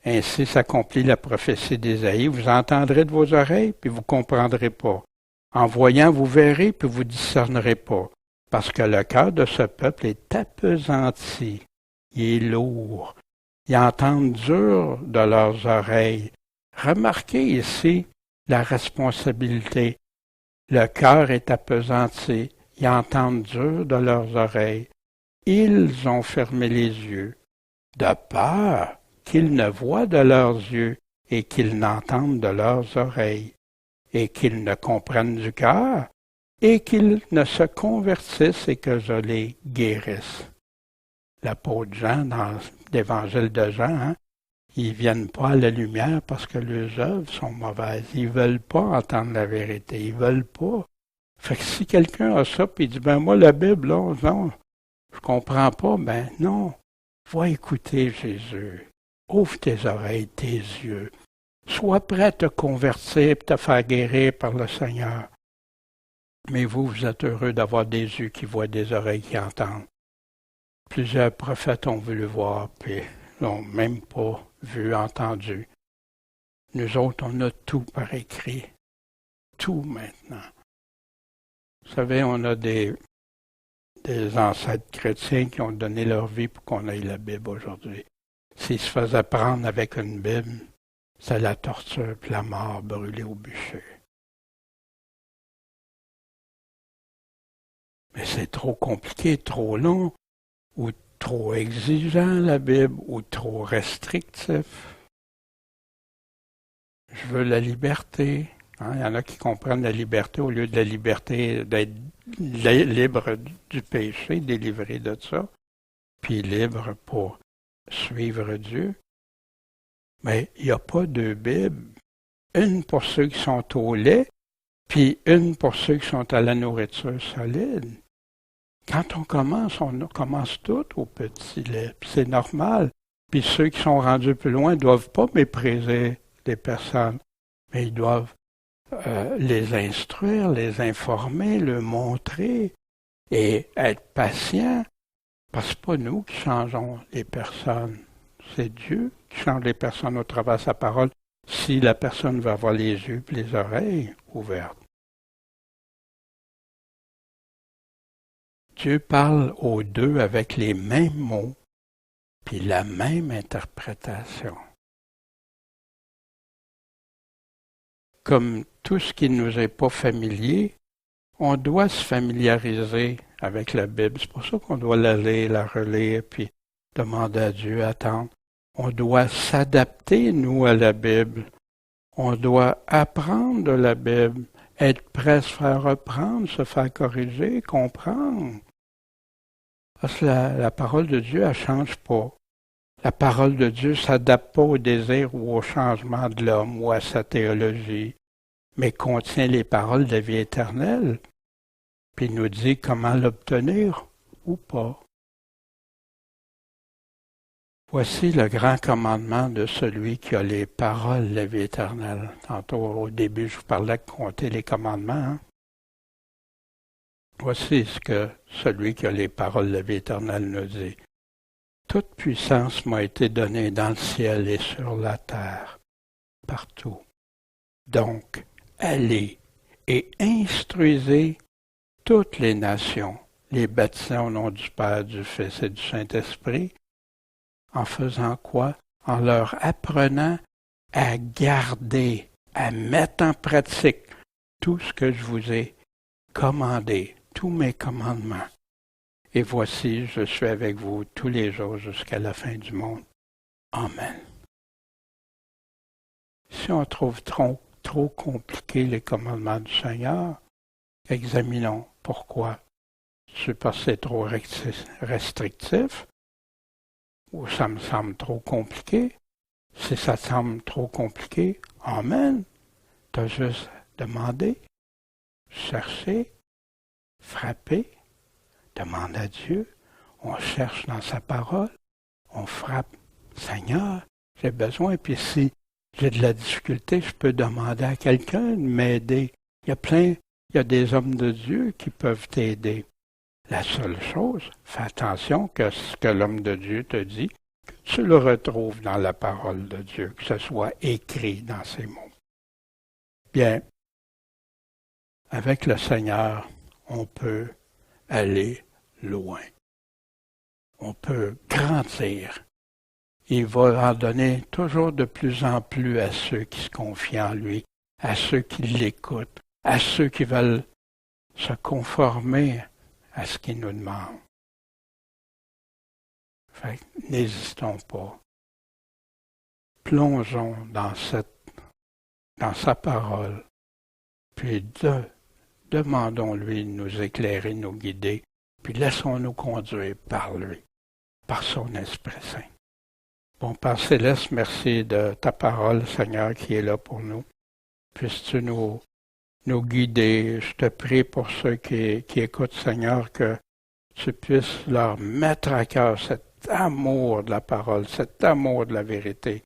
Ainsi s'accomplit la prophétie d'Ésaïe. Vous entendrez de vos oreilles, puis vous ne comprendrez pas. En voyant, vous verrez, puis vous ne discernerez pas. Parce que le cœur de ce peuple est appesanti. Il est lourd. Ils entendent dur de leurs oreilles. Remarquez ici la responsabilité. Le cœur est appesanti. Ils entendent dur de leurs oreilles. Ils ont fermé les yeux, de peur qu'ils ne voient de leurs yeux et qu'ils n'entendent de leurs oreilles, et qu'ils ne comprennent du cœur, et qu'ils ne se convertissent et que je les guérisse. L'apôtre Jean, dans l'évangile de Jean, ils ne viennent pas à la lumière parce que leurs œuvres sont mauvaises. Ils ne veulent pas entendre la vérité. Ils ne veulent pas. Fait que si quelqu'un a ça, puis il dit, ben moi, la Bible, là, non, je comprends pas, ben non. Va écouter Jésus. Ouvre tes oreilles, tes yeux. Sois prêt à te convertir et te faire guérir par le Seigneur. Mais vous êtes heureux d'avoir des yeux qui voient, des oreilles qui entendent. Plusieurs prophètes ont voulu voir, puis n'ont même pas vu, entendu. Nous autres, on a tout par écrit. Tout maintenant. Vous savez, on a des ancêtres chrétiens qui ont donné leur vie pour qu'on ait la Bible aujourd'hui. S'ils se faisaient prendre avec une Bible, c'est la torture puis la mort brûlée au bûcher. Mais c'est trop compliqué, trop long, ou trop exigeant la Bible, ou trop restrictif. Je veux la liberté. Il y en a qui comprennent la liberté au lieu de la liberté d'être libre du péché, délivré de ça, puis libre pour suivre Dieu. Mais il n'y a pas deux Bibles. Une pour ceux qui sont au lait, puis une pour ceux qui sont à la nourriture solide. Quand on commence tout au petit lait, puis c'est normal. Puis ceux qui sont rendus plus loin ne doivent pas mépriser les personnes, mais ils doivent les instruire, les informer, le montrer et être patients. Parce que c'est pas nous qui changeons les personnes. C'est Dieu qui change les personnes au travers de sa parole si la personne va avoir les yeux et les oreilles ouvertes. Dieu parle aux deux avec les mêmes mots puis la même interprétation. Comme tout ce qui ne nous est pas familier, on doit se familiariser avec la Bible. C'est pour ça qu'on doit la lire, la relire, puis demander à Dieu, attendre. On doit s'adapter, nous, à la Bible. On doit apprendre de la Bible, être prêt à se faire reprendre, se faire corriger, comprendre. Parce que la parole de Dieu, elle ne change pas. La parole de Dieu ne s'adapte pas au désir ou au changement de l'homme ou à sa théologie, mais contient les paroles de la vie éternelle, puis nous dit comment l'obtenir ou pas. Voici le grand commandement de celui qui a les paroles de la vie éternelle. Tantôt, au début, je vous parlais de compter les commandements. Voici ce que celui qui a les paroles de la vie éternelle nous dit. Toute puissance m'a été donnée dans le ciel et sur la terre, partout. Donc, allez et instruisez toutes les nations, les baptisant au nom du Père, du Fils et du Saint-Esprit, en faisant quoi? En leur apprenant à garder, à mettre en pratique tout ce que je vous ai commandé, tous mes commandements. Et voici, je suis avec vous tous les jours jusqu'à la fin du monde. Amen. Si on trouve trop trop compliqué les commandements du Seigneur? Examinons pourquoi. C'est parce que c'est trop restrictif? Ou ça me semble trop compliqué? Si ça te semble trop compliqué, amen. Tu as juste demandé, cherché, frappé, demande à Dieu. On cherche dans sa parole, on frappe. Seigneur, j'ai besoin, puis si j'ai de la difficulté, je peux demander à quelqu'un de m'aider. Il y a des hommes de Dieu qui peuvent t'aider. La seule chose, fais attention que ce que l'homme de Dieu te dit, tu le retrouves dans la parole de Dieu, que ce soit écrit dans ces mots. Bien, avec le Seigneur, on peut aller loin. On peut grandir. Il va en donner toujours de plus en plus à ceux qui se confient en lui, à ceux qui l'écoutent, à ceux qui veulent se conformer à ce qu'il nous demande. Fait que n'hésitons pas. Plongeons dans sa parole, puis demandons-lui de nous éclairer, nous guider, puis laissons-nous conduire par lui, par son Esprit Saint. Bon Père Céleste, merci de ta parole, Seigneur, qui est là pour nous. Puisses-tu nous guider. Je te prie pour ceux qui écoutent, Seigneur, que tu puisses leur mettre à cœur cet amour de la parole, cet amour de la vérité,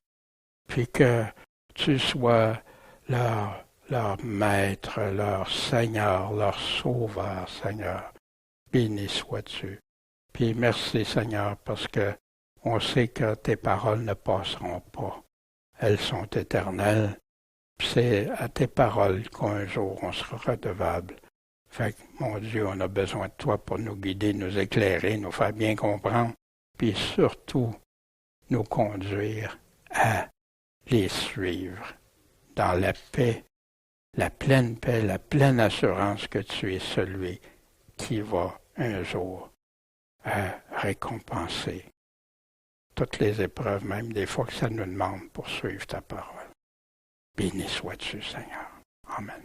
puis que tu sois leur maître, leur Seigneur, leur sauveur, Seigneur. Béni sois-tu. Puis merci, Seigneur, parce que on sait que tes paroles ne passeront pas. Elles sont éternelles. Puis c'est à tes paroles qu'un jour on sera redevable. Fait que, mon Dieu, on a besoin de toi pour nous guider, nous éclairer, nous faire bien comprendre, puis surtout nous conduire à les suivre dans la paix, la pleine assurance que tu es celui qui va un jour récompenser toutes les épreuves, même des fois que ça nous demande pour suivre ta parole. Béni sois-tu, Seigneur. Amen.